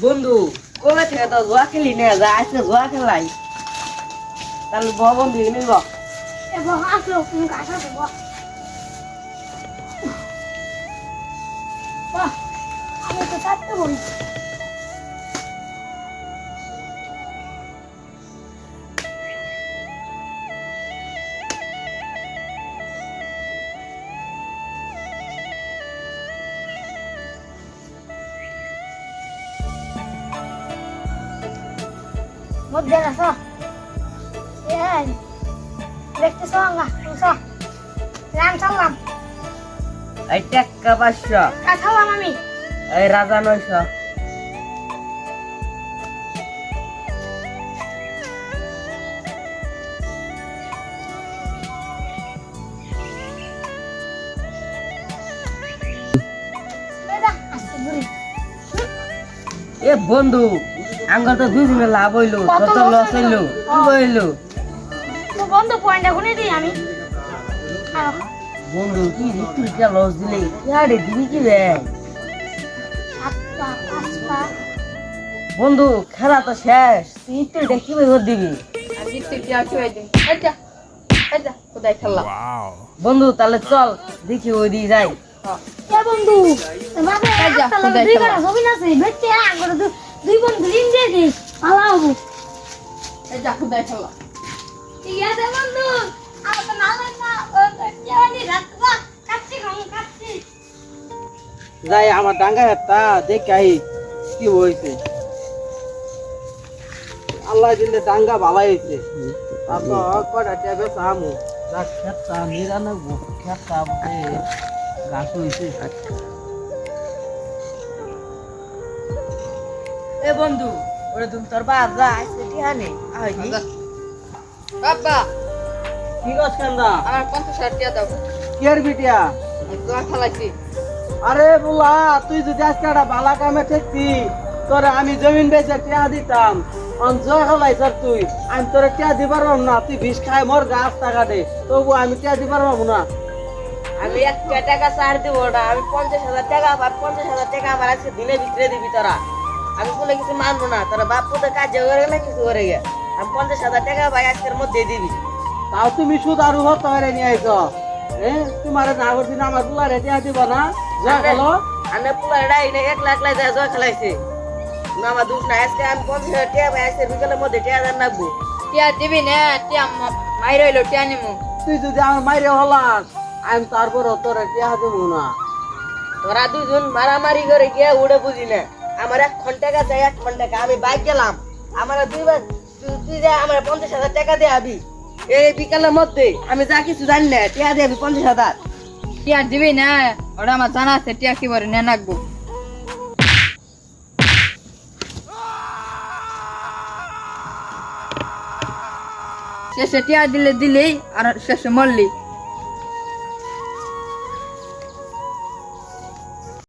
বন্ধু কবে থেকে তো জুয়া খেলি না যা আজকে জুয়া খেলাই তাহলে বন্ধু নিব এবং আসলো তুমি কাটা দেবো আমি তো চারটে বলি মধ্যে আসো এই দেখতেছো আঙ্গা তুসো রান চাললাম এই টাকা 500 কাছালাম আমি এই রাজা 900 এটা আস্তে বুড়ি এ বন্ধু আঙ্গর তো দুদিনে লাভ হইলো কত কত loss লস হইলো? হইলো কি হইলো তো বন্ধ পয়েন্টটা গুনে দিই আমি আর বন্ধু কি রিতুটা লস দিলে ইয়ারে দিবি কি রে 7 পা 5 পা বন্ধু খেলা তো শেষ তুই একটু দেখি ভর দিবি আমি জিততে কি আর চলে দিন আচ্ছা আচ্ছা কোথায় খেললাম বন্ধু তাহলে চল দেখি ওই দিকে যাই এ বন্ধু বাবা কাজা, একটা কোথায় দুই খেলা? কাটা ছবি আছে বেটে আঙ্গুর দুই বন্ধু লিন দিয়ে দিস ভালো হবো আচ্ছা কোথায় খেললাম ঠিক আছে বন্ধু আর তো না না ও তো জানি রাখবা কাচ্চি যাই আমার ডাঙ্গা একটা দেখে আই কি হয়েছে আল্লাহ দিলে ডাঙ্গা ভালাই হয়েছে তারপর কটা টেবে সামু যা খেতা নিরানব্বই খেতা গাছ হয়েছে এ বন্ধু ওরে তুমি তোর বাপ যা আজকে টিহানে আইনি বাবা ঠিক আছে কান্দা আমার 50,000 টাকা দাও কের বিটিয়া জোয়া খেলাইছি আরে বুলা তুই যদি আজকে একটা বালা কামে ঠেকতি তোরে আমি জমিন বেচে টিয়া দিতাম অঞ্চল হলাই স্যার তুই আমি তোরে টিয়া দিবার পারব না তুই বিষ খাই মোর গাছ টাকা দে তবু আমি টিয়া দিবার পারবো না আমি 1 টাকা ছাড় দিব না আমি 50,000 টাকা আবার 50,000 টাকা আবার আজকে দিনে ভিতরে দিবি তোরা আমি বলে কিছু মানবো না তোরা বাপ পুতে কাজে করে গেলে কিছু করে গে আমি 50,000 টাকা ভাই আজকের মধ্যে দিবি তাও তুমি শুধু আরো হতে হয়ে নিয়ে আইছ তোমার না করছি না আমার বুলা রেটে দিব না যা গেল আমি পুলা এটাই না 1 লাখ লাই জয় খেলাইছে না আমার দুষ না আজকে আমি 50,000 টাকা ভাই আজকের বিকেলের মধ্যে টাকা দেন রাখবো টিয়া দিবি না টিয়া মাইর হইলো টিয়া নিমু তুই যদি আমার মাইরে হলাস আমি তারপর তোর টিয়া দেবো না তোরা দুজন মারামারি করে গিয়ে উড়ে বুঝি না আমার 1 ঘন্টা টাকা চাই 1 ঘন্টা টাকা আমি বাইক গেলাম আমার দুইবার তুই যা আমার 50,000 টাকা দে আবি এই বিকালের মধ্যে আমি যা কিছু জানি না টাকা দে আমি 50,000 টিয়া দিবি না ওটা আমার জানা আছে টিয়া কি বলে নে নাকবো শেষে টিয়া দিলেই আর শেষে মরলি